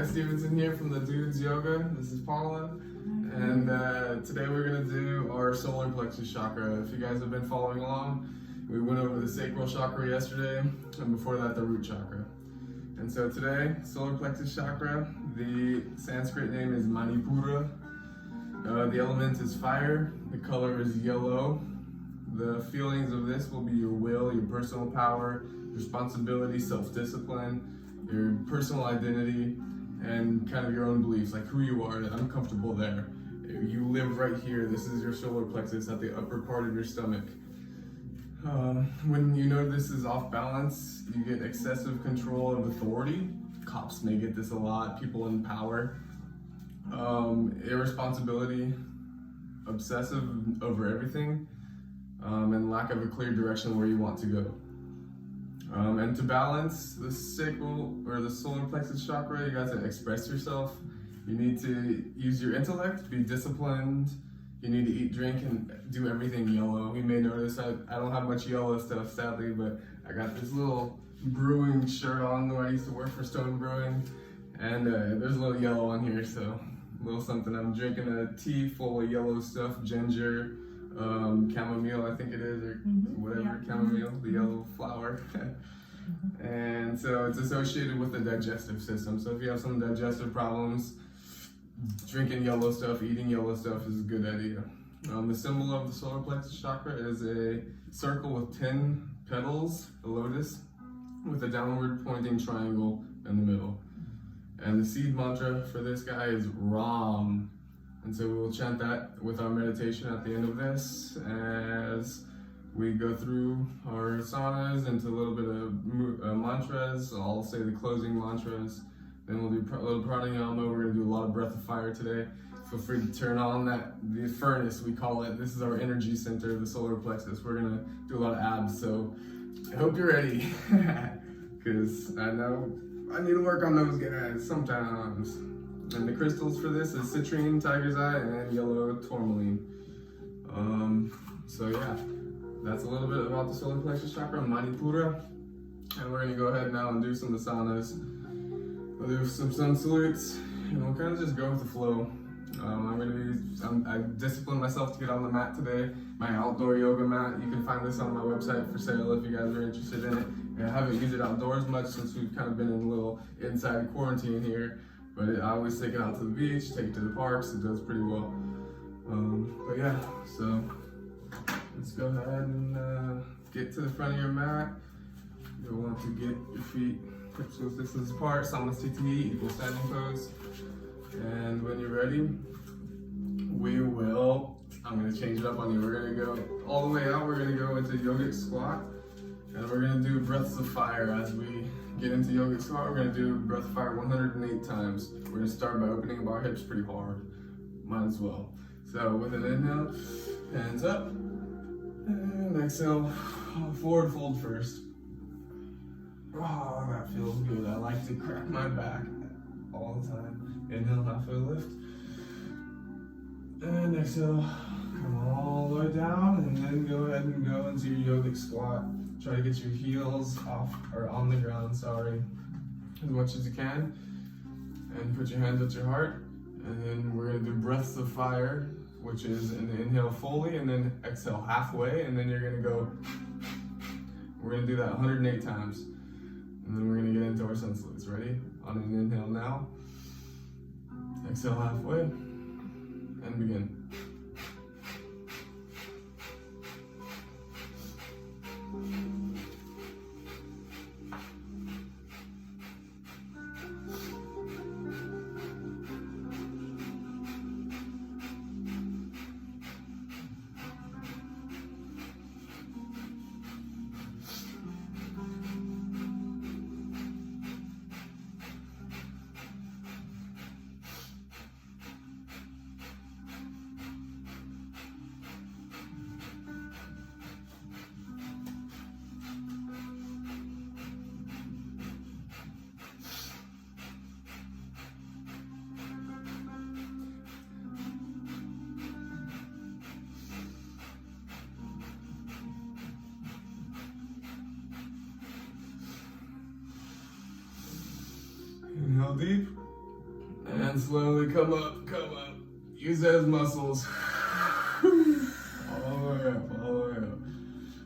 Stevenson here from the Dudes Yoga. This is Paula, and today we're gonna do our solar plexus chakra. If you guys have been following along, we went over the sacral chakra yesterday, and before that the root chakra. And so today, solar plexus chakra, the Sanskrit name is Manipura. The element is fire, the color is yellow. The feelings of this will be your will, your personal power, responsibility, self-discipline, your personal identity, and kind of your own beliefs, like who you are. I'm comfortable there. You live right here. This is your solar plexus at the upper part of your stomach. When you know this is off balance, you get excessive control of authority. Cops may get this a lot, people in power. Irresponsibility, obsessive over everything, and lack of a clear direction where you want to go. And to balance the sacral or the solar plexus chakra, you got to express yourself. You need to use your intellect, be disciplined. You need to eat, drink, and do everything yellow. You may notice I don't have much yellow stuff, sadly, but I got this little brewing shirt on where I used to work for Stone Brewing, and there's a little yellow on here, so a little something. I'm drinking a tea full of yellow stuff, ginger, chamomile, I think it is, or whatever, chamomile, the yellow flower. And so it's associated with the digestive system. So if you have some digestive problems, drinking yellow stuff, eating yellow stuff is a good idea. The symbol of the solar plexus chakra is a circle with 10 petals, a lotus, with a downward pointing triangle in the middle. And the seed mantra for this guy is Ram. And so we'll chant that with our meditation at the end of this as we go through our asanas into a little bit of mantras. I'll say the closing mantras. Then we'll do a little pranayama. We're gonna do a lot of breath of fire today. Feel free to turn on the furnace, we call it. This is our energy center, the solar plexus. We're gonna do a lot of abs, so I hope you're ready. Because I know I need to work on those guys sometimes. And the crystals for this is citrine, tiger's eye, and yellow tourmaline. So yeah, that's a little bit about the solar plexus chakra, Manipura. And we're gonna go ahead now and do some asanas. We'll do some sun salutes, and we'll kind of just go with the flow. I disciplined myself to get on the mat today, my outdoor yoga mat. You can find this on my website for sale if you guys are interested in it. And I haven't used it outdoors much since we've kind of been in a little inside quarantine here. But I always take it out to the beach, take it to the parks. It does pretty well. But yeah, so let's go ahead and get to the front of your mat. You'll want to get your feet hips width distance apart, samasthiti, equal standing pose. And when you're ready, I'm gonna change it up on you. We're gonna go all the way out. We're gonna go into yogic squat. And we're gonna do breaths of fire as we get into yogic squat. We're gonna do breath of fire 108 times. We're gonna start by opening up our hips pretty hard. Might as well. So with an inhale, hands up. And exhale, forward fold first. Oh, that feels good. I like to crack my back all the time. Inhale, halfway lift. And exhale, come all the way down, and then go ahead and go into your yogic squat. Try to get your heels off, or on the ground, sorry, as much as you can. And put your hands at your heart. And then we're gonna do breaths of fire, which is an inhale fully, and then exhale halfway, and then you're gonna go, we're gonna do that 108 times. And then we're gonna get into our sun salutes. Ready? On an inhale now. Exhale halfway, and begin. Inhale deep. And slowly come up, come up. Use those muscles. All the way up, all the way up.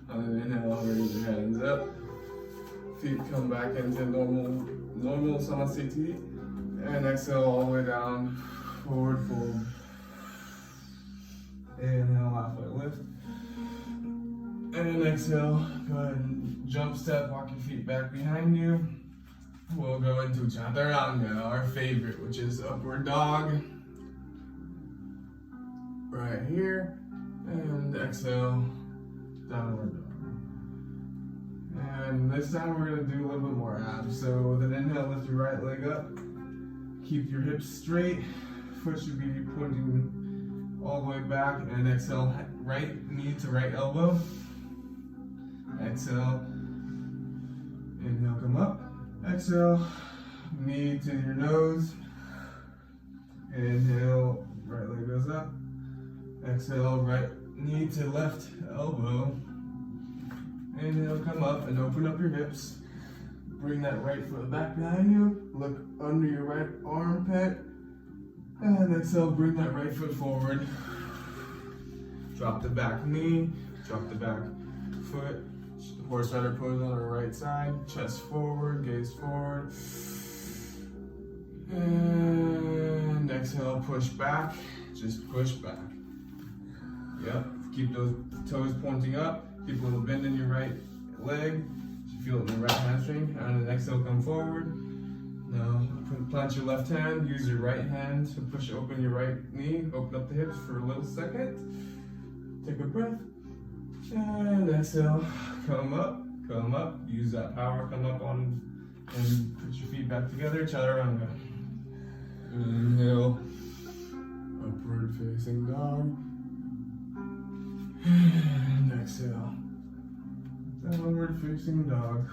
On an inhale, raise your hands up. Feet come back into normal samasthiti. And exhale all the way down, forward fold. Inhale, halfway lift. And exhale, go ahead and jump step, walk your feet back behind you. We'll go into chaturanga, our favorite, which is upward dog. Right here. And exhale, downward dog. And this time we're gonna do a little bit more abs. So with an inhale, lift your right leg up. Keep your hips straight. Foot should be pointing all the way back. And exhale, right knee to right elbow. Exhale. Inhale, come up. Exhale, knee to your nose. Inhale, right leg goes up. Exhale, right knee to left elbow. Inhale, come up and open up your hips. Bring that right foot back behind you. Look under your right armpit. And exhale, bring that right foot forward. Drop the back knee, drop the back foot. Horse rider pose on our right side. Chest forward, gaze forward. And exhale, push back. Just push back. Yep, keep those toes pointing up. Keep a little bend in your right leg. You feel it in the right hamstring. And then exhale, come forward. Now, plant your left hand. Use your right hand to push open your right knee. Open up the hips for a little second. Take a breath. And exhale, come up, come up. Use that power, come up on, and put your feet back together. Chaturanga. Inhale, upward facing dog. And exhale, downward facing dog.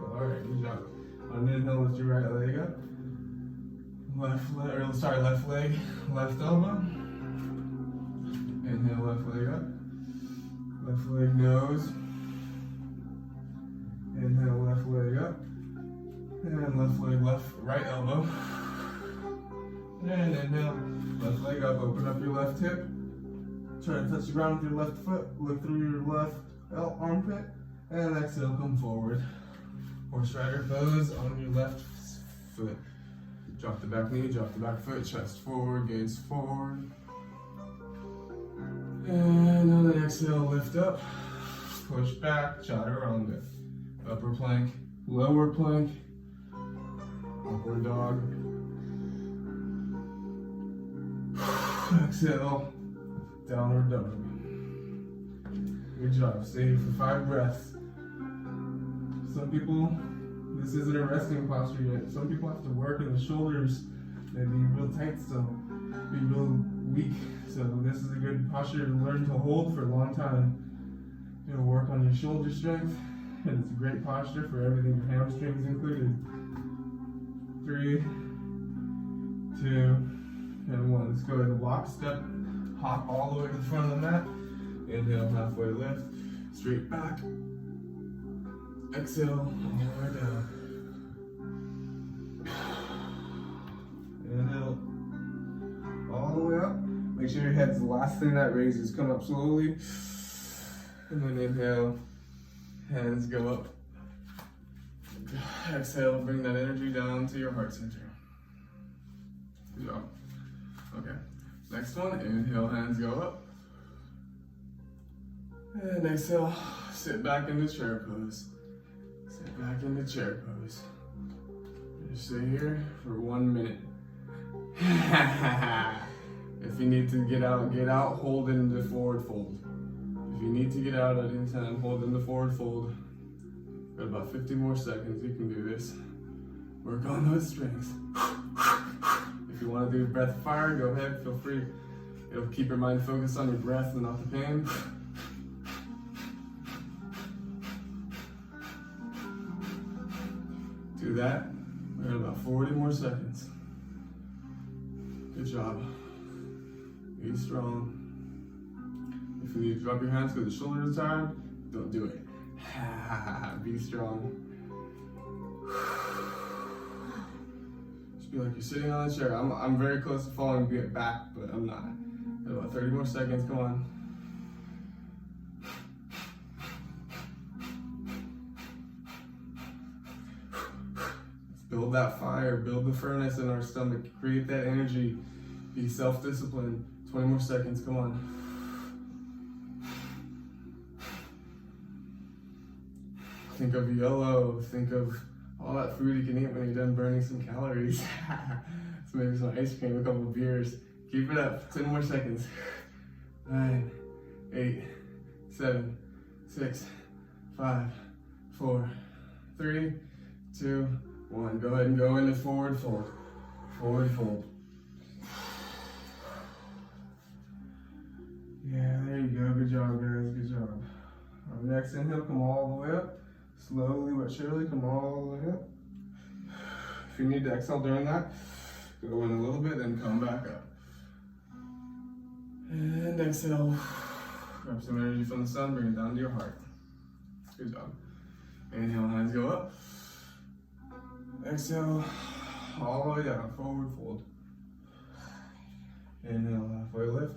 All right, good job. On inhale, lift your right leg up. Left leg, left elbow. Inhale, left leg up. Left leg nose. Inhale, left leg up. And left leg, right elbow. And inhale, left leg up, open up your left hip. Try to touch the ground with your left foot. Look through your left armpit. And exhale, come forward. Horse rider pose on your left foot. Drop the back knee, drop the back foot, chest forward, gaze forward. And on the exhale, lift up, push back, chaturanga. Upper plank, lower plank, upward dog. Exhale, downward dog. Good job, stay here for 5 breaths. Some people, this isn't a resting posture yet. Some people have to work in the shoulders. They be real tight still, be real weak. So this is a good posture to learn to hold for a long time. It'll work on your shoulder strength, and it's a great posture for everything, your hamstrings included. 3, 2, and 1. Let's go ahead and walk, step, hop all the way to the front of the mat. Inhale, halfway lift, straight back. Exhale, all the way down. Inhale, all the way up. Make sure your head's the last thing that raises. Come up slowly. And then inhale, hands go up. Exhale, bring that energy down to your heart center. Good job. Okay, next one, inhale, hands go up. And exhale, sit back into chair pose. Sit back into chair pose. Just stay here for 1 minute. If you need to get out, hold in the forward fold. If you need to get out at any time, hold in the forward fold. Got about 50 more seconds, you can do this. Work on those strengths. If you want to do breath fire, go ahead, feel free. It'll keep your mind focused on your breath and not the pain. Do that. We got about 40 more seconds. Good job. Be strong. If you need to drop your hands because the shoulders are tired, don't do it. Be strong. Feel like you're sitting on a chair. I'm very close to falling back, but I'm not. Got about 30 more seconds, come on. Let's build that fire, build the furnace in our stomach, create that energy, be self-disciplined. 20 more seconds, come on. Think of yellow, think of all that food you can eat when you're done burning some calories. So maybe some ice cream, a couple of beers. Keep it up, 10 more seconds. 9, 8, 7, 6, 5, 4, 3, 2, 1. Go ahead and go into forward fold. Forward fold. Yeah, there you go. Good job, guys. Good job. Our next inhale, come all the way up. Slowly but surely, come all the way up. If you need to exhale during that, go in a little bit, then come back up. And exhale. Grab some energy from the sun, bring it down to your heart. Good job. Inhale, hands go up. Exhale, all the way down, forward fold. Inhale, halfway lift.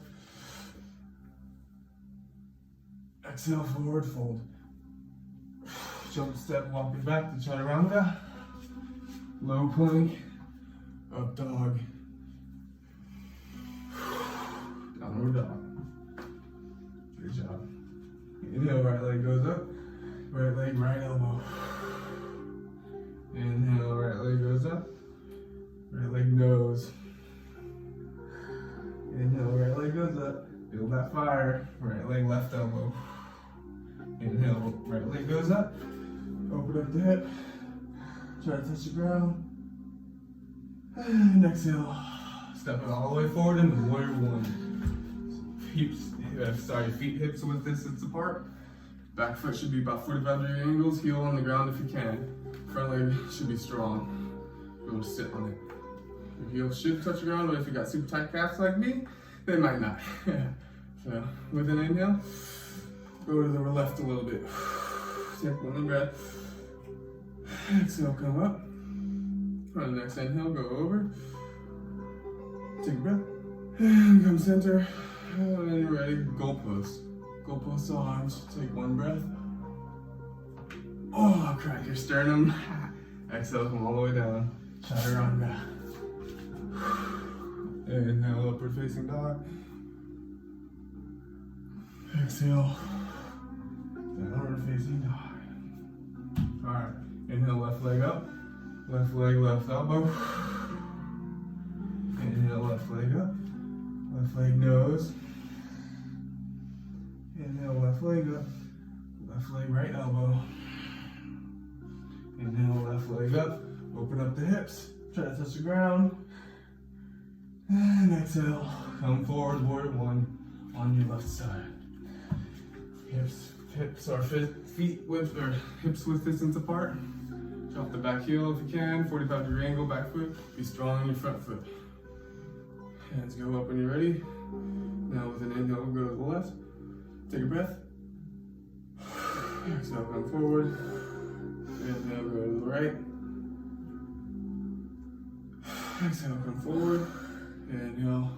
Exhale, forward fold. Jump step, walking back to chaturanga. Low plank, up dog. Downward dog. Good job. Inhale, right leg goes up. Right leg, right elbow. Inhale, right leg goes up. Right leg nose. Inhale, right leg goes up. Feel that fire. Right leg, left elbow. Inhale, right leg goes up. Open up the hip. Try to touch the ground. And exhale. Step it all the way forward into warrior one. Feet hips width distance apart. Back foot should be about 45-degree angles. Heel on the ground if you can. Front leg should be strong. Be able to sit on it. Your heels should touch the ground, but if you got super tight calves like me, they might not. So with an inhale, go to the left a little bit. Take one breath. Exhale, come up. On the next inhale, go over. Take a breath. And come center. And you're ready, goalpost. Goalpost arms. Take one breath. Oh, crack your sternum. Exhale, come all the way down. Chaturanga. Inhale, upward facing dog. Exhale, downward facing dog. Alright, inhale, left leg up. Left leg, left elbow. Inhale, left leg up. Left leg nose. Inhale, left leg up. Left leg, right elbow. Inhale, left leg up. Open up the hips. Try to touch the ground. And exhale. Come forward, warrior one on your left side. Hips are feet width or hips width distance apart. Drop the back heel if you can. 45-degree angle, back foot. Be strong in your front foot. Hands go up when you're ready. Now with an inhale, we'll go to the left. Take a breath. Exhale, come forward. Inhale, go to the right. Exhale, come forward. Inhale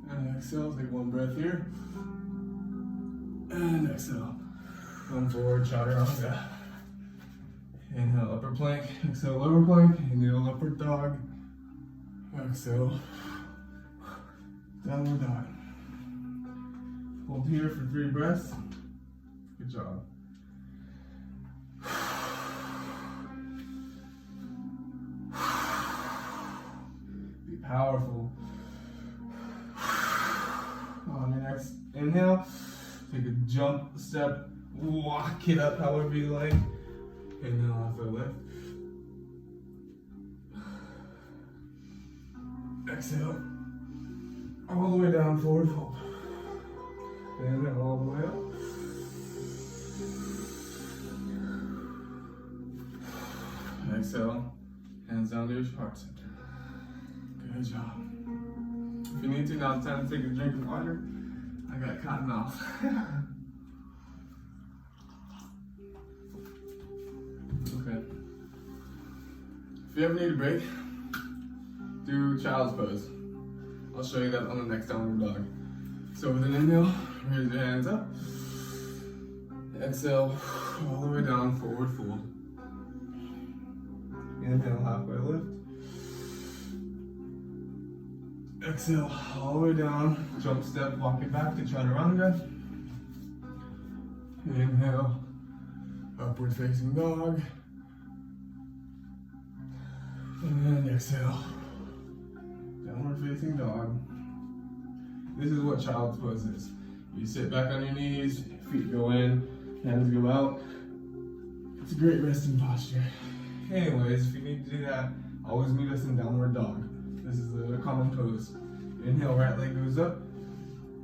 and exhale. Take one breath here. And exhale. Come forward, chaturanga. Inhale, upper plank. Exhale, lower plank. Inhale, upward dog. Exhale, downward dog. Hold here for 3 breaths. Good job. Be powerful. On your next inhale, take a jump, step, walk it up however you like. Inhale, halfway lift. Exhale, all the way down, forward fold. Inhale, all the way up. Exhale, hands down to your heart center. Good job. If you need to, now it's time to take a drink of water. I got cotton mouth. Okay. If you ever need a break, do child's pose. I'll show you that on the next downward dog. So with an inhale, raise your hands up. Exhale, all the way down, forward fold. Inhale, halfway lift. Exhale, all the way down, jump step, walk it back to chaturanga. Inhale, upward facing dog. And exhale, downward facing dog. This is what child's pose is. You sit back on your knees, feet go in, hands go out. It's a great resting posture. Anyways, if you need to do that, always meet us in downward dog. This is a common pose. Inhale, right leg goes up,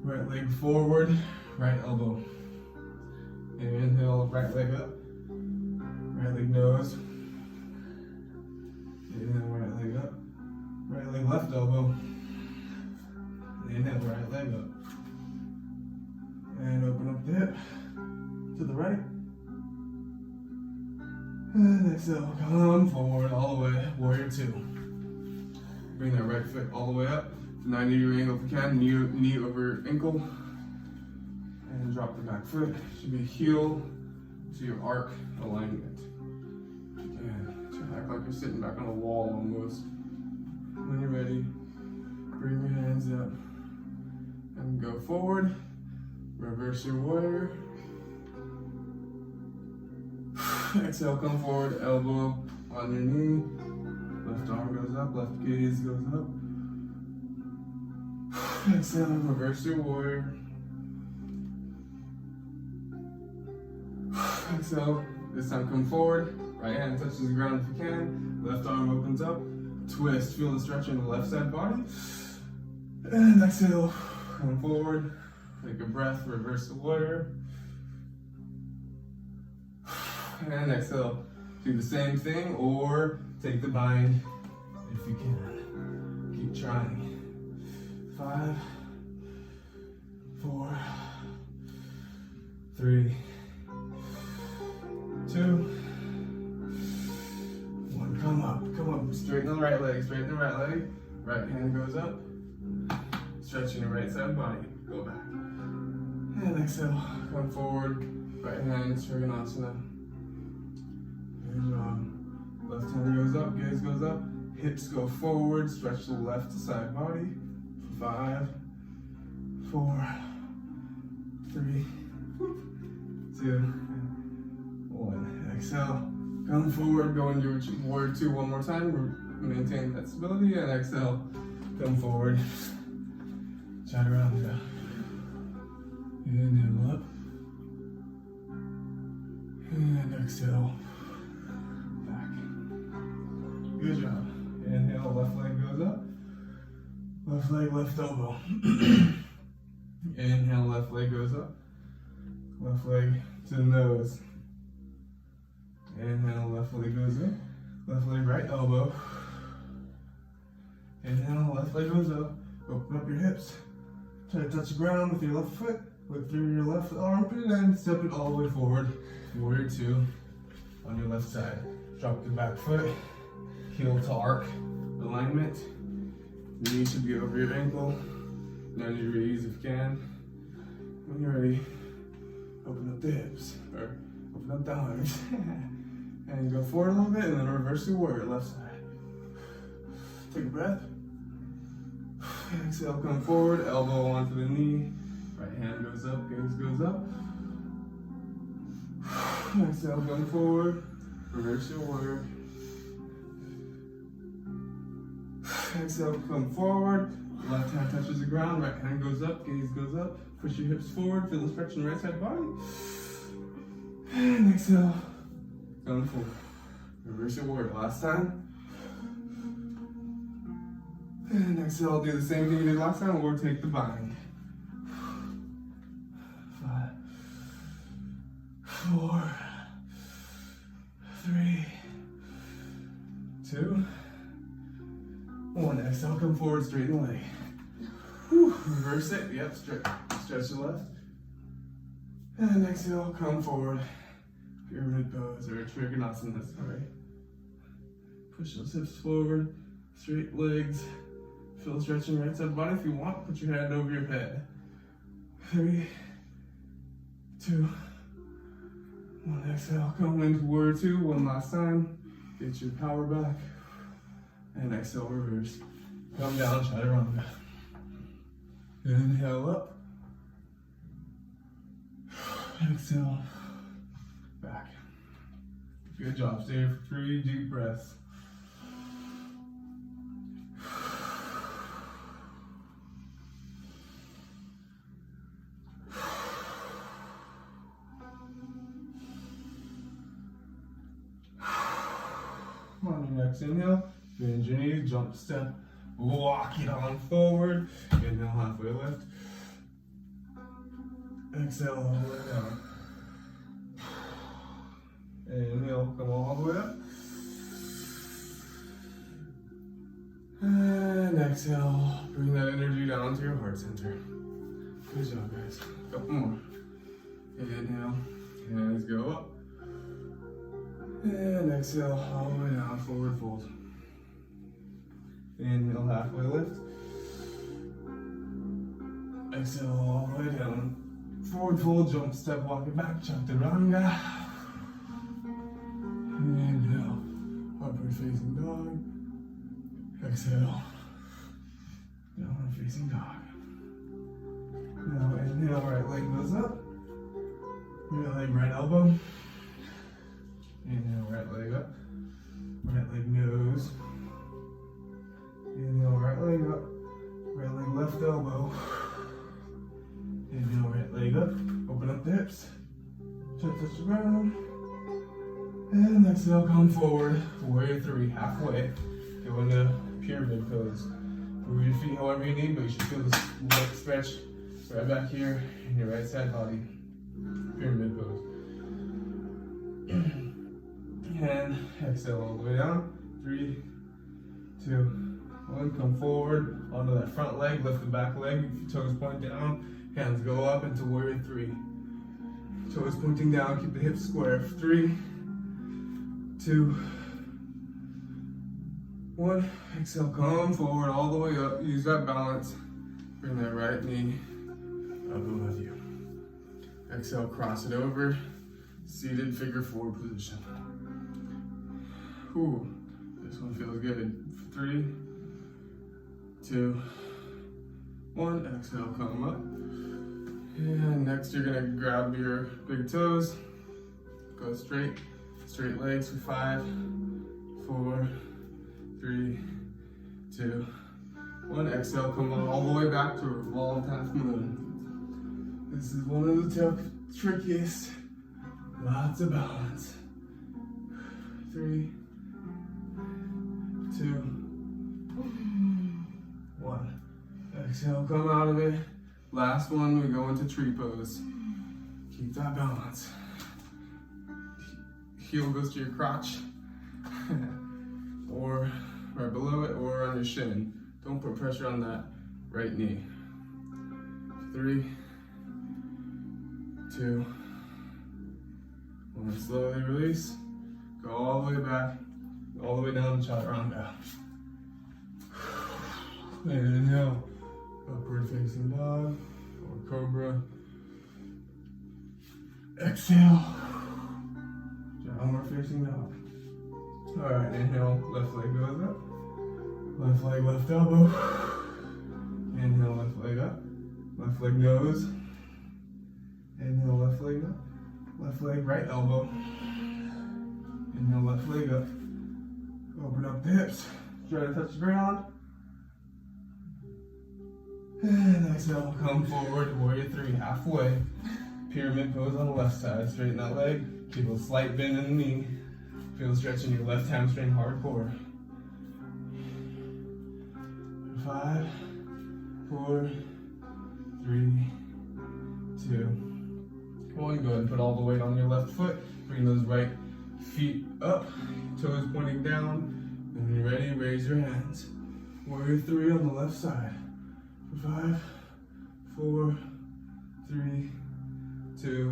right leg forward, right elbow. Inhale, right leg up, right leg nose. Inhale, right leg up, right leg left elbow. Inhale, right leg up. And open up the hip to the right. And exhale, come forward all the way, warrior two. Bring that right foot all the way up, 90-degree angle if you can, knee over ankle. And drop the back foot, should be heel to your arc alignment. And act like you're sitting back on a wall almost. When you're ready, bring your hands up and go forward. Reverse your warrior. Exhale, come forward, elbow on your knee. Left arm goes up, left gaze goes up. Exhale, reverse your warrior. Exhale, this time come forward. Right hand touches the ground if you can. Left arm opens up. Twist, feel the stretch in the left side body. And exhale, come forward. Take a breath, reverse the warrior. And exhale, do the same thing or take the bind if you can. Keep trying. 5, 4, 3, 2, 1. Come up. Straighten the right leg, straighten the right leg. Right hand goes up. Stretching the right side body. Go back. And exhale, come forward. Right hand, Trikonasana. Good job. Left hand goes up, gaze goes up. Hips go forward, stretch the left side body. 5, 4, 3, 2, 1. Exhale, come forward, go into warrior two one more time. Maintain that stability and exhale, come forward. Chaturanga. Inhale up. And exhale. Back. Good job. Inhale, left leg goes up. Left leg, left elbow. Inhale, left leg goes up. Left leg to the nose. Inhale, left leg goes up. Left leg, right elbow. Inhale, left leg goes up. Open up your hips. Try to touch the ground with your left foot. Look through your left armpit and step it all the way forward. Warrior two on your left side. Drop the back foot. Heel to arc alignment. Knee should be over your ankle. 90 degrees if you can. When you're ready, open up the hips, or open up the arms. And go forward a little bit and then reverse the warrior, left side. Take a breath. Exhale, come forward, elbow onto the knee. Right hand goes up, gaze goes up. Exhale, come forward, reverse your warrior. Exhale, come forward. Left hand touches the ground, right hand goes up, gaze goes up. Push your hips forward, feel the stretch in the right side body. And exhale, come forward. Reverse your warrior, last time. And exhale, do the same thing you did last time, or take the bind. 5, 4, 3, 2, 1. Exhale, come forward, straighten the leg. Whew. Reverse it, yep, stretch the left. And exhale, come forward. Pyramid pose, or Trikonasana, sorry. Push those hips forward, Straight legs. Feel stretching right side body. If you want, put your hand over your head. 3, 2, 1. Exhale. Come into warrior 2 one last time. Get your power back. And exhale, reverse. Come down, chaturanga. Inhale up. Exhale. Back. Good job. Stay here for 3 deep breaths. On your next inhale, bend your knees, jump step, walk it on forward. Inhale, halfway lift. Exhale, all the way down. Inhale, come all the way up. And exhale, bring that energy down to your heart center. Good job, guys. Couple more. Inhale, hands go up. And exhale, all the way down, forward fold. Inhale, halfway lift. Exhale, all the way down. Forward fold, jump, step, walk it back, chaturanga. Inhale, upward facing dog. Exhale, downward facing dog. Now inhale, right leg goes up. Right leg, right elbow. Inhale, right leg up. Right leg nose. Inhale, right leg up. Right leg left elbow. Inhale, right leg up. Open up the hips. Chest touch the ground. And exhale, come forward. Warrior 3, halfway. Go into pyramid pose. Move your feet however you need, but you should feel this leg stretch right back here in your right side body. Pyramid pose. And exhale all the way down. 3, 2, 1. Come forward onto that front leg. Lift the back leg. Toes point down. Hands go up into warrior 3. Toes pointing down. Keep the hips square. 3, 2, 1. Exhale. Come forward all the way up. Use that balance. Bring that right knee up above you. Exhale. Cross it over. Seated figure 4 position. Ooh, this one feels good. 3, 2, 1. Exhale, come up. And next you're gonna grab your big toes. Go straight. Straight legs for 5, 4, 3, 2, 1. Exhale, come on all the way back to revolved half moon. This is one of the trickiest. Lots of balance. 3, 2, 1. Exhale, come out of it. Last one, we go into tree pose. Keep that balance. Heel goes to your crotch, or right below it, or on your shin. Don't put pressure on that right knee. 3, 2, 1. Slowly release. Go all the way back. All the way down to chaturanga. Inhale, upward facing dog or cobra. Exhale, downward facing dog. All right, inhale, left leg goes up. Left leg, left elbow. Inhale, left leg up. Left leg nose. Inhale, left leg up. Left leg, right elbow. Inhale, left leg up. Open up the hips. Try to touch the ground. And exhale, come forward, warrior 3, halfway. Pyramid pose on the left side. Straighten that leg. Keep a slight bend in the knee. Feel stretch in your left hamstring hardcore. 5, 4, 3, 2, 1. Go ahead and put all the weight on your left foot. Bring those right feet up. Toes pointing down. When you're ready, raise your hands. Warrior 3 on the left side. 5, 4, 3, 2,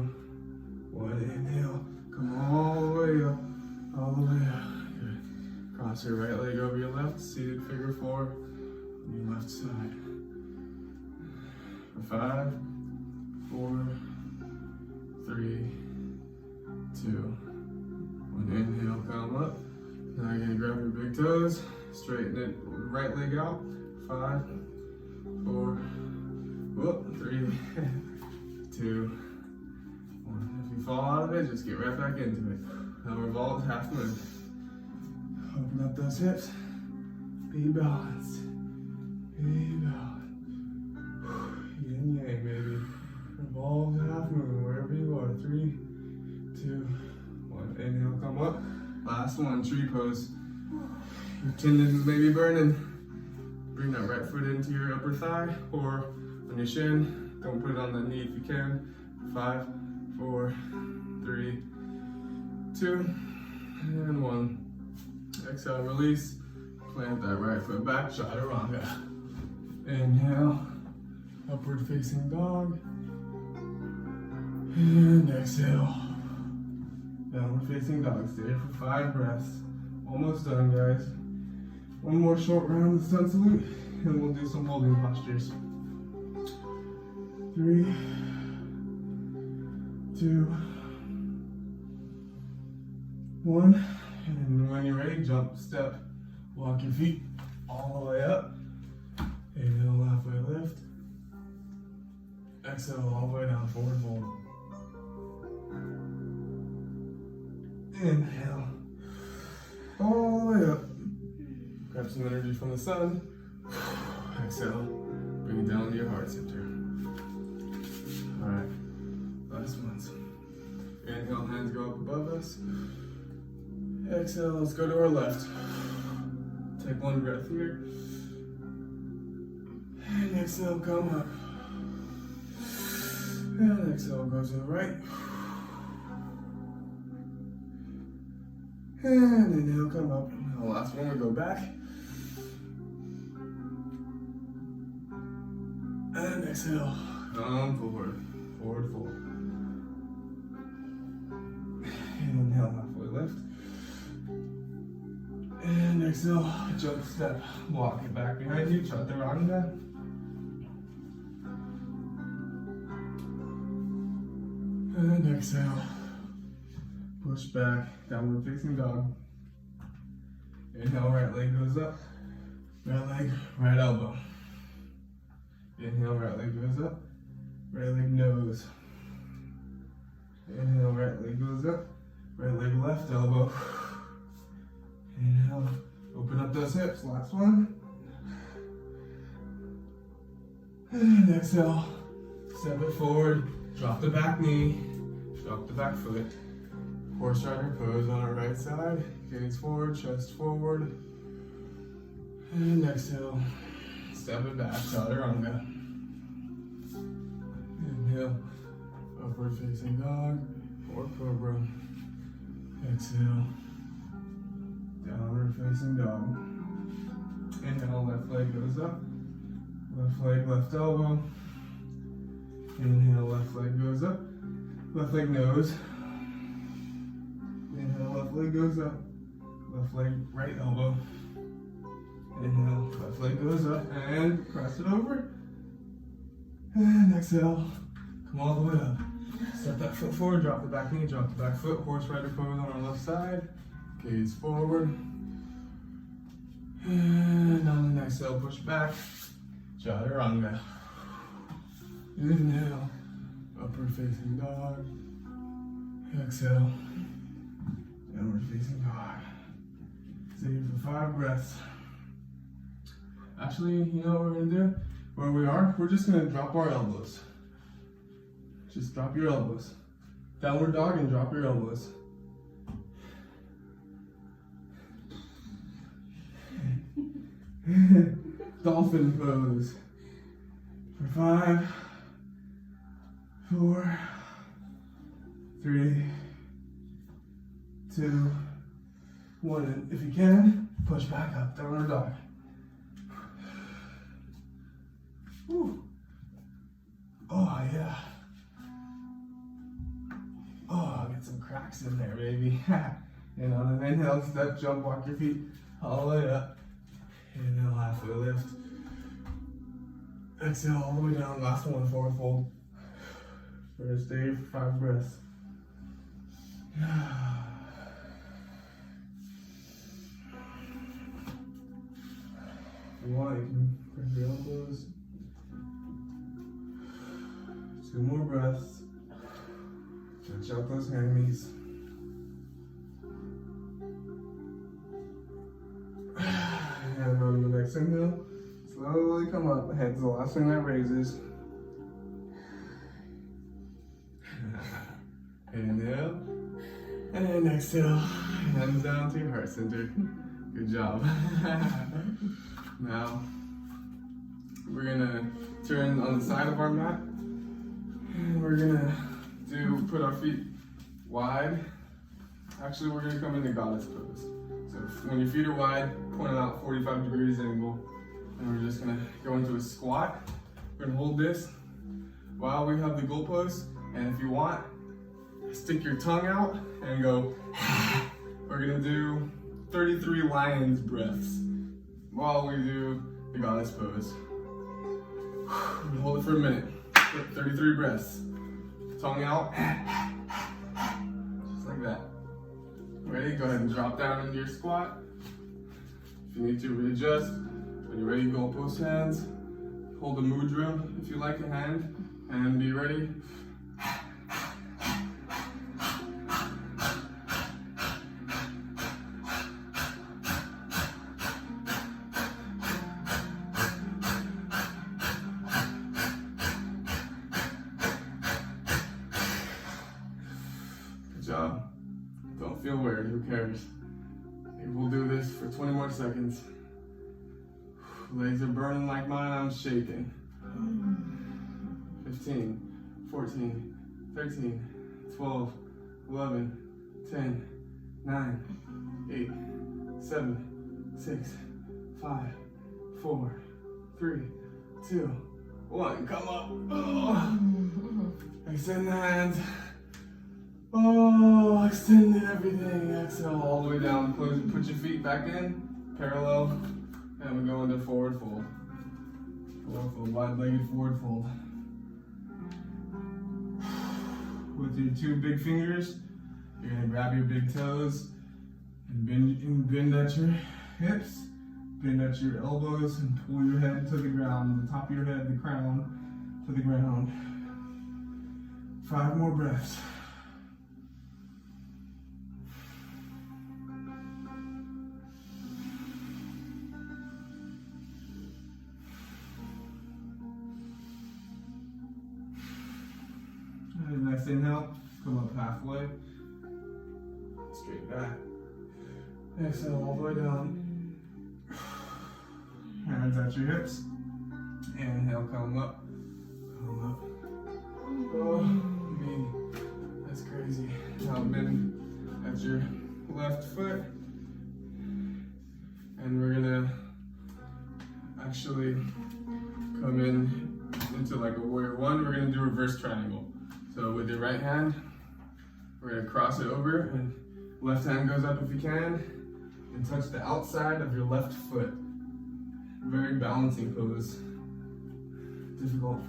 1. Inhale. Come all the way up. All the way up. Good. Cross your right leg over your left, seated figure 4 on your left side. For 5, 4, 3, 2, 1. Inhale, come up. Now you're gonna grab your big toes, straighten it, right leg out. 5, 4, 3, 2, 1. If you fall out of it, just get right back into it. Now revolve, half moon. Open up those hips. Be balanced. Be balanced. Yin yang, baby. Revolve, half moon, wherever you are. 3, 2, 1. Inhale, come up. Last one, tree pose. Your tendons may be burning. Bring that right foot into your upper thigh or on your shin. Don't put it on the knee if you can. 5, 4, 3, 2, and 1. Exhale, release. Plant that right foot back, chaturanga. Inhale, upward facing dog. And exhale, downward facing dog. Stay for 5 breaths. Almost done, guys. One more short round of sun salute, and we'll do some holding postures. 3, 2, 1. And when you're ready, jump, step, walk your feet all the way up. Inhale, halfway lift. Exhale, all the way down, forward fold. Inhale, all the way up. Grab some energy from the sun. Exhale, bring it down to your heart center. All right, last ones. Inhale, hands go up above us. Exhale, let's go to our left. Take one breath here. And exhale, come up. And exhale, go to the right. And inhale, come up. Now, last one, we go back. And exhale, come forward. Forward fold. Inhale, halfway lift. And exhale, jump step. Walk it back behind you, chaturanga. And exhale, push back, downward facing dog. Inhale, right leg goes up. Right leg, right elbow. Inhale, right leg goes up. Right leg nose. Inhale, right leg goes up. Right leg left elbow. Inhale, open up those hips. Last one. And exhale, step it forward. Drop the back knee. Drop the back foot. Horse rider pose on our right side. Gaze forward, chest forward. And exhale, step it back, chaturanga. Inhale, upward facing dog or cobra. Exhale, downward facing dog. Inhale, left leg goes up. Left leg, left elbow. Inhale, left leg goes up. Left leg nose. Inhale, left leg goes up. Left leg, right elbow. Inhale, left leg goes up and press it over. And exhale, come all the way up. Step that foot forward, drop the back knee, drop the back foot. Horse rider pose on our left side. Gaze forward. And on the exhale, push back. Chaturanga. Inhale, upward facing dog. Exhale, downward facing dog. Stay here for 5 breaths. Actually, you know what we're gonna do? Where we are, we're just gonna drop our elbows. Just drop your elbows. Downward dog and drop your elbows. Dolphin pose. For 5, 4, 3, 2, 1. And if you can, push back up, downward dog. Whew. Oh yeah. Oh, get some cracks in there, baby. And on an inhale, step, jump, walk your feet All the way up. Inhale, halfway lift. Exhale all the way down. Last one, forward fold. First day for 5 breaths. If you want, you can press your elbows. 2 more breaths. Stretch out those hammies. And on the next inhale, slowly come up. Head's the last thing that raises. Inhale. And exhale. Hands down to your heart center. Good job. Now, we're gonna turn on the side of our mat. And we're gonna put our feet wide. Actually, we're gonna come into goddess pose. So when your feet are wide, point them out 45 degrees angle. And we're just gonna go into a squat. We're gonna hold this while we have the goalpost. And if you want, stick your tongue out and go. We're gonna do 33 lion's breaths while we do the goddess pose. Hold it for a minute. 33 breaths. Tongue out. Just like that. Ready? Go ahead and drop down into your squat. If you need to, readjust. When you're ready, goalpost hands. Hold the mudra if you like a hand. And be ready. Job. Don't feel weird, who cares? We'll do this for 20 more seconds. Legs are burning like mine, I'm shaking. 15, 14, 13, 12, 11, 10, 9, 8, 7, 6, 5, 4, 3, 2, 1. Come up. Oh. Extend the hands. Oh, extended everything. Exhale all the way down. Close. Put your feet back in, parallel, and we go into forward fold. Forward fold, wide-legged forward fold. With your 2 big fingers, you're gonna grab your big toes and bend at your hips, bend at your elbows, and pull your head to the ground. The top of your head, the crown, to the ground. 5 more breaths. Next inhale, come up halfway, straight back. Exhale all the way down. Hands at your hips. Inhale, come up, come up. Oh, me, that's crazy. Now bend at your left foot. And we're gonna actually come into like a warrior 1. We're gonna do reverse triangle. So with your right hand, we're gonna cross it over, and left hand goes up if you can, and touch the outside of your left foot. Very balancing pose. Difficult.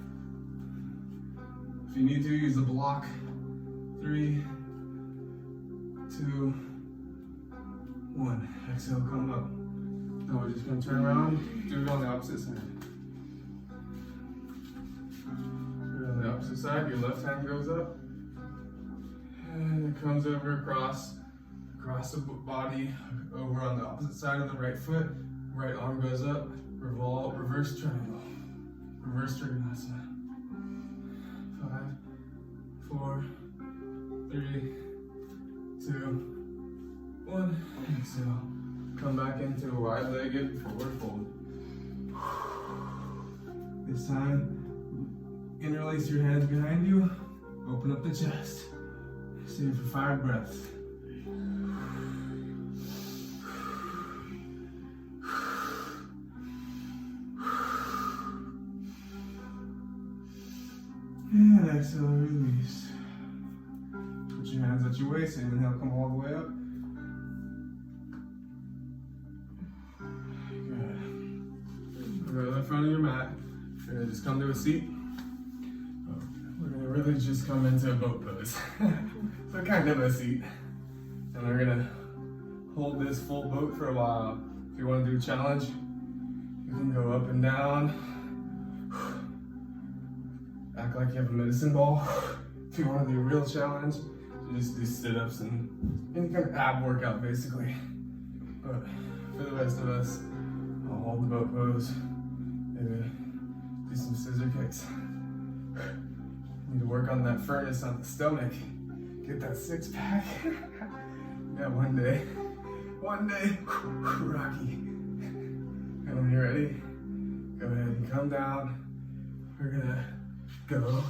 If you need to, use a block. 3, 2, 1. Exhale, come up. Now we're just gonna turn around, do it on the opposite side. On the opposite side, your left hand goes up, and it comes over across the body, over on the opposite side of the right foot. Right arm goes up, revolve, reverse triangle, reverse trigonasana. 5, 4, 3, 2, 1. Exhale. Come back into a wide-legged forward fold. This time, interlace your hands behind you, open up the chest. Stay for 5 breaths. And exhale, release. Put your hands at your waist, inhale, come all the way up. front of your mat. You're gonna just come to a seat. We're gonna really just come into a boat pose. So kind of a seat. And we're gonna hold this full boat for a while. If you wanna do a challenge, you can go up and down. Act like you have a medicine ball. If you wanna do a real challenge, you just do sit-ups and any kind of ab workout basically. But for the rest of us, I'll hold the boat pose. Maybe do some scissor kicks. Need to work on that furnace on the stomach. Get that six pack. Yeah, one day, Rocky. And when you're ready, go ahead and come down. We're gonna go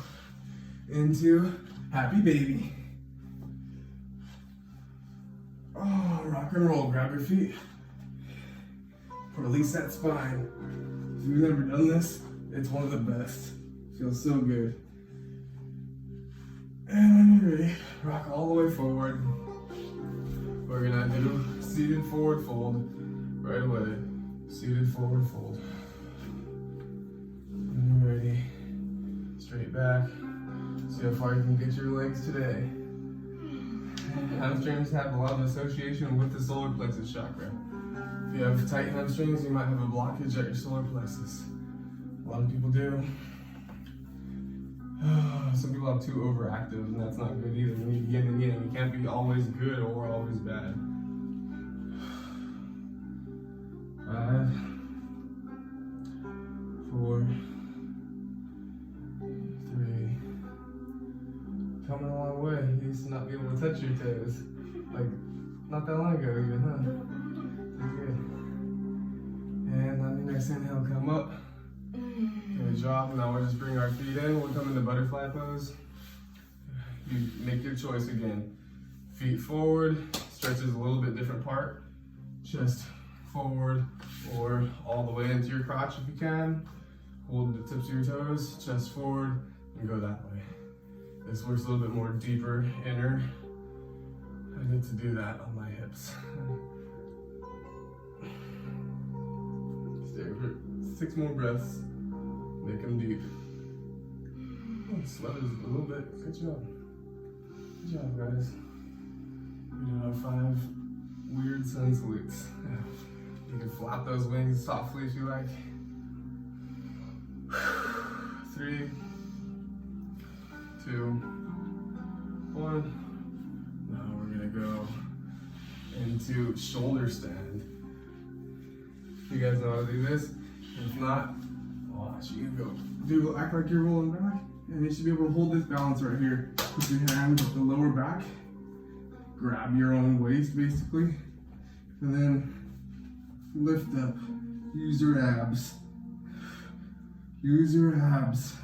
into happy baby. Oh, rock and roll, grab your feet. Release that spine. If you've never done this, it's one of the best. Feels so good. And when you're ready, rock all the way forward. We're gonna do seated forward fold right away. Seated forward fold. When you're ready, straight back. See how far you can get your legs today. Hamstrings have a lot of association with the solar plexus chakra. If you have tight hamstrings, you might have a blockage at your solar plexus. A lot of people do. Some people have too overactive, and that's not good either. You need yin and yang. You can't be always good or always bad. 5, 4, 3. Coming a long way. You used to not be able to touch your toes. Like, not that long ago even, huh? Good. And on your next inhale, come up. Gonna drop. Now we'll just bring our feet in. We'll come into butterfly pose. You make your choice again. Feet forward. Stretches a little bit different part. Chest forward or all the way into your crotch if you can. Hold the tips of your toes. Chest forward and go that way. This works a little bit more deeper, inner. I need to do that on my hips. Stay for 6 more breaths. Make them deep. Oh, sweaters a little bit. Good job. Good job, guys. We did our 5 weird sun salutes. You can flap those wings softly if you like. 3, 2, 1. Now we're gonna go into shoulder stand. You guys know how to do this? If not, watch you go. Act like you're rolling back, and you should be able to hold this balance right here. Put your hand at the lower back. Grab your own waist basically, and then lift up. Use your abs. Use your abs.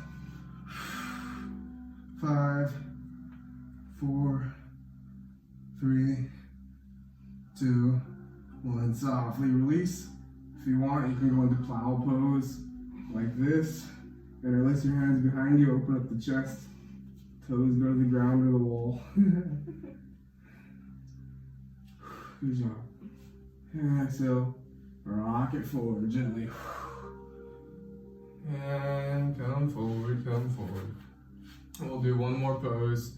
5, 4, 3, 2, 1. Softly release. If you want, you can go into plow pose like this. And release your hands behind you. Open up the chest. Toes go to the ground or the wall. Good job. And exhale. Rock it forward gently. And come forward, come forward. We'll do one more pose.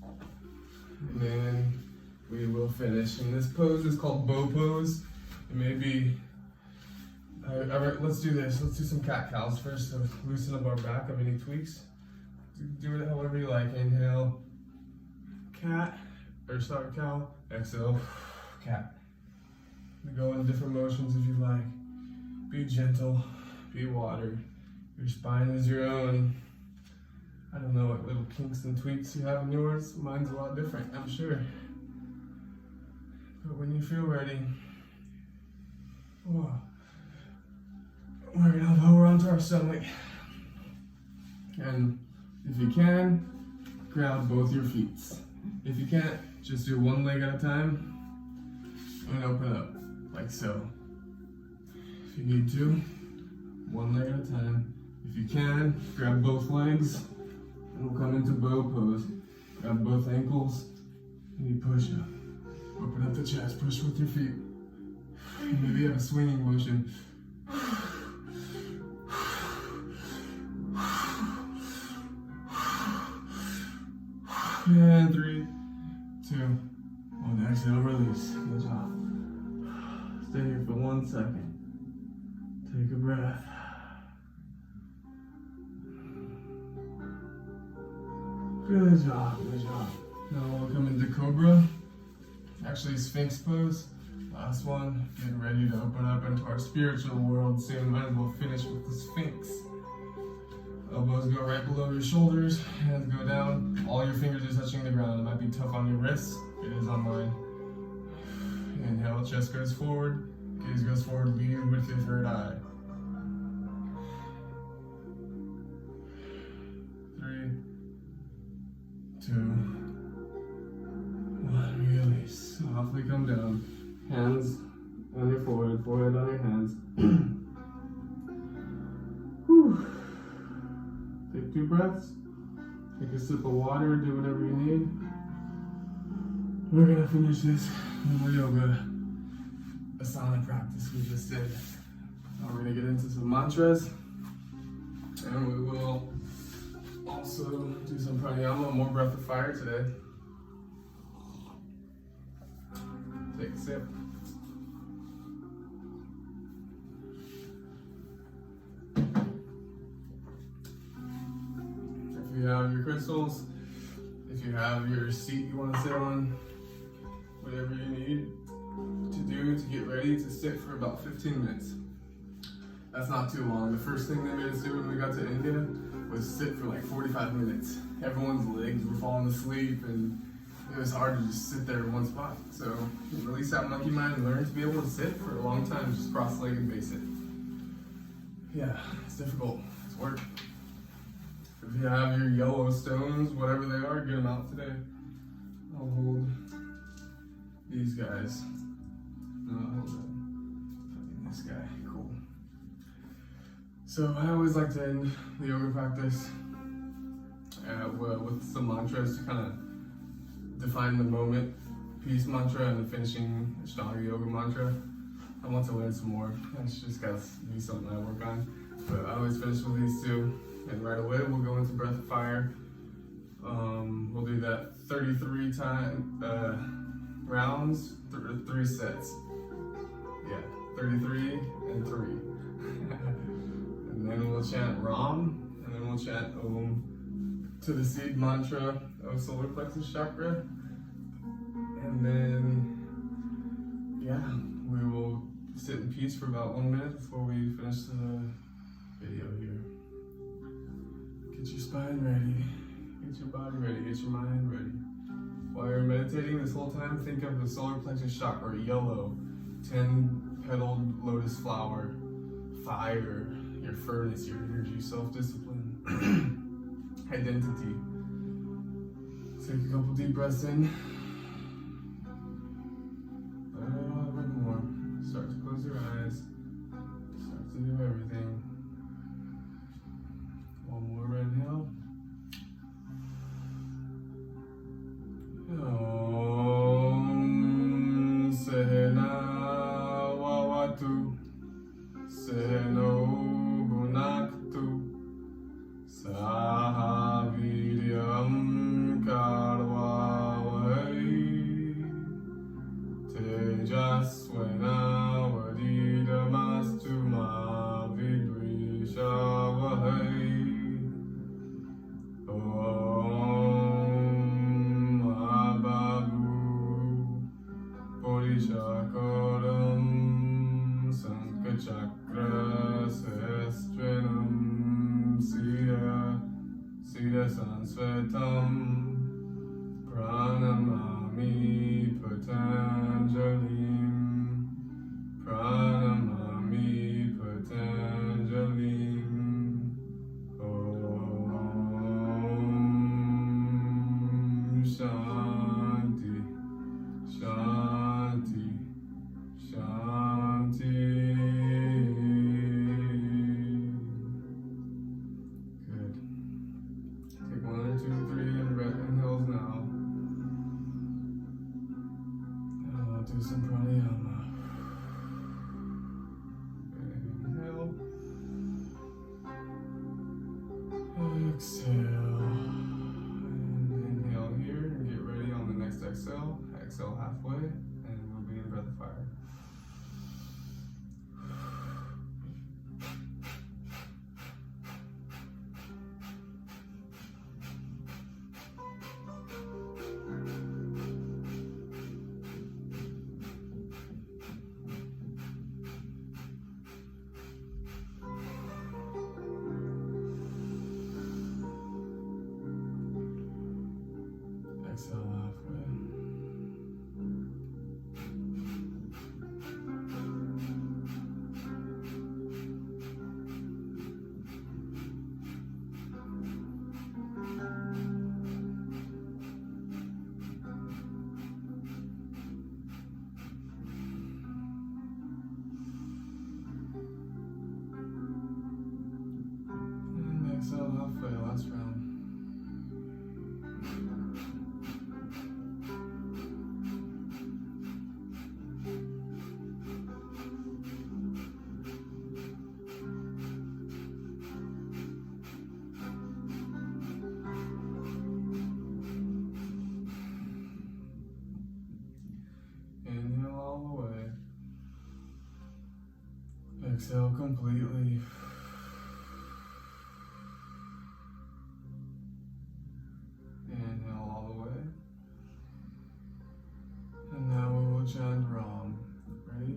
And then we will finish. And this pose is called bow pose. It may be, let's do this. Let's do some cat cows first. So loosen up our back. Have any tweaks? Do it however you like. Inhale, cat, or sorry, cow. Exhale, cat. Go in different motions if you like. Be gentle, be water. Your spine is your own. I don't know what little kinks and tweaks you have in yours. Mine's a lot different, I'm sure. But when you feel ready, we're gonna lower onto our stomach. And if you can, grab both your feet. If you can't, just do one leg at a time and open up, like so. If you need to, one leg at a time. If you can, grab both legs and we'll come into bow pose. Grab both ankles and you push up. Open up the chest, push with your feet. Maybe you have a swinging motion. And 3, 2, 1. Exhale, release. Good job. Stay here for 1 second. Take a breath. Good job, good job. Now we'll come into Cobra. Actually, Sphinx pose. Last one. Getting ready to open up into our spiritual world soon. Might as well finish with the Sphinx. Elbows go right below your shoulders. Hands go down. All your fingers are touching the ground. It might be tough on your wrists. It is on mine. Inhale, chest goes forward. Gaze goes forward. Lead with your third eye. 3, 2, 1. Release. Softly come down. Hands on your forehead. Forehead on your hands. Whew. Take 2 breaths. Take a sip of water. Do whatever you need. We're gonna finish this little yoga asana practice we just did. Now we're gonna get into some mantras, and we will also do some pranayama, more breath of fire today. Take a sip. If you have your crystals, if you have your seat you want to sit on, whatever you need to do to get ready to sit for about 15 minutes. That's not too long. The first thing they made us do when we got to India was sit for like 45 minutes. Everyone's legs were falling asleep and it was hard to just sit there in one spot. So release that monkey mind and learn to be able to sit for a long time, just cross-legged and basic. Yeah, it's difficult. It's work. If you have your yellow stones, whatever they are, get them out today. I'll hold these guys. No, I'll hold that. This guy. Cool. So I always like to end the yoga practice with some mantras to kind of define the moment. Peace mantra and the finishing Ashtanga yoga mantra. I want to learn some more. It's just got to be something I work on. But I always finish with these 2. And right away we'll go into breath of fire. We'll do that 33 rounds, 3 sets. Yeah, 33 and 3. And then we'll chant Ram, and then we'll chant Om to the seed mantra of solar plexus chakra. And then, yeah, we will sit in peace for about 1 minute before we finish the video here. Get your spine ready, get your body ready, get your mind ready. While you're meditating this whole time, think of the solar plexus chakra, yellow, 10-petaled lotus flower, fire, your furnace, your energy, self-discipline, identity. Take a couple deep breaths in. Let it out a bit more. Start to close your eyes. Start to do everything. 1 more inhale. Om Sehna Vavatu Sehno Bhunaktu Saha Viryam Karvavai Tejasvena Vadidamastu Ma Vidvishavahai. Chakaram Chakra Sestrinam Sira Sansvetam Pranamami Patanjalim Pranamami Patanjalim Om Shanti Shanti Shanti. Good. Take 1, 2, 3 inhales now. Now do some pranayama. Inhale. Exhale. And inhale here. exhale, exhale halfway, and we'll begin breath of fire. Exhale halfway. And exhale halfway, last round. Inhale all the way. Exhale completely. Inhale all the way. And now we will chant Ram. Ready?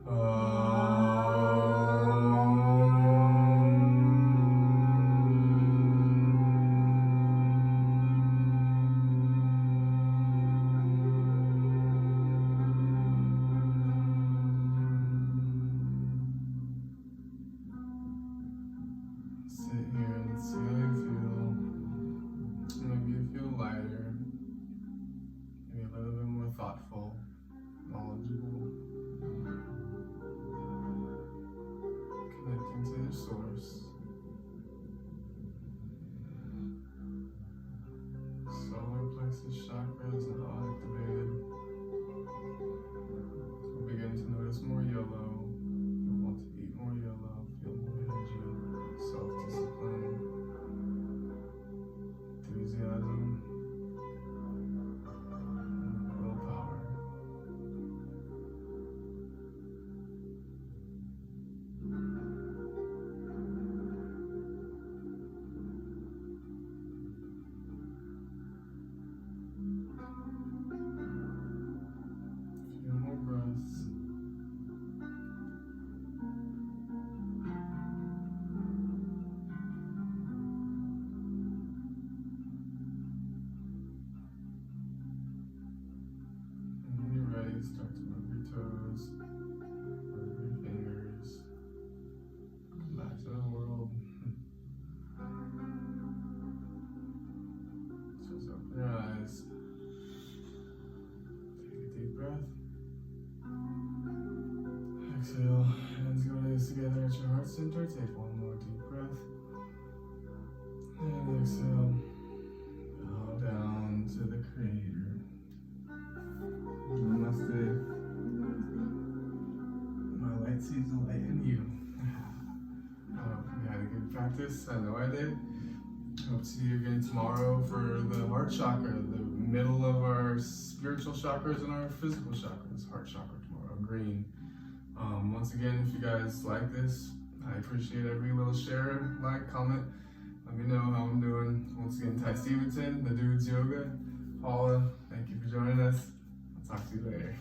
Sit here and see how you feel. Maybe you feel lighter, maybe a little bit more thoughtful, knowledgeable, connecting to your source. Solar plexus chakra is now activated. So begin to notice more yellow. You'll want to eat more yellow, feel more energy, self-discipline, enthusiasm, and willpower. Few more breaths. And when you're ready, start to move your toes, move your fingers, come back to the world. Just open your eyes. Take a deep breath. Exhale, hands go knees together at your heart center. Take one more deep breath. And exhale, bow down to the Creator. Namaste. My light sees the light in you. You had a good practice. I know I did. Hope to see you again tomorrow for the heart chakra, the middle of our spiritual chakras and our physical chakras. Heart chakra tomorrow, green. Once again, if you guys like this, I appreciate every little share, like, comment. Let me know how I'm doing. Once again, Ty Stevenson, The Dudes Yoga. Paula, thank you for joining us. I'll talk to you later.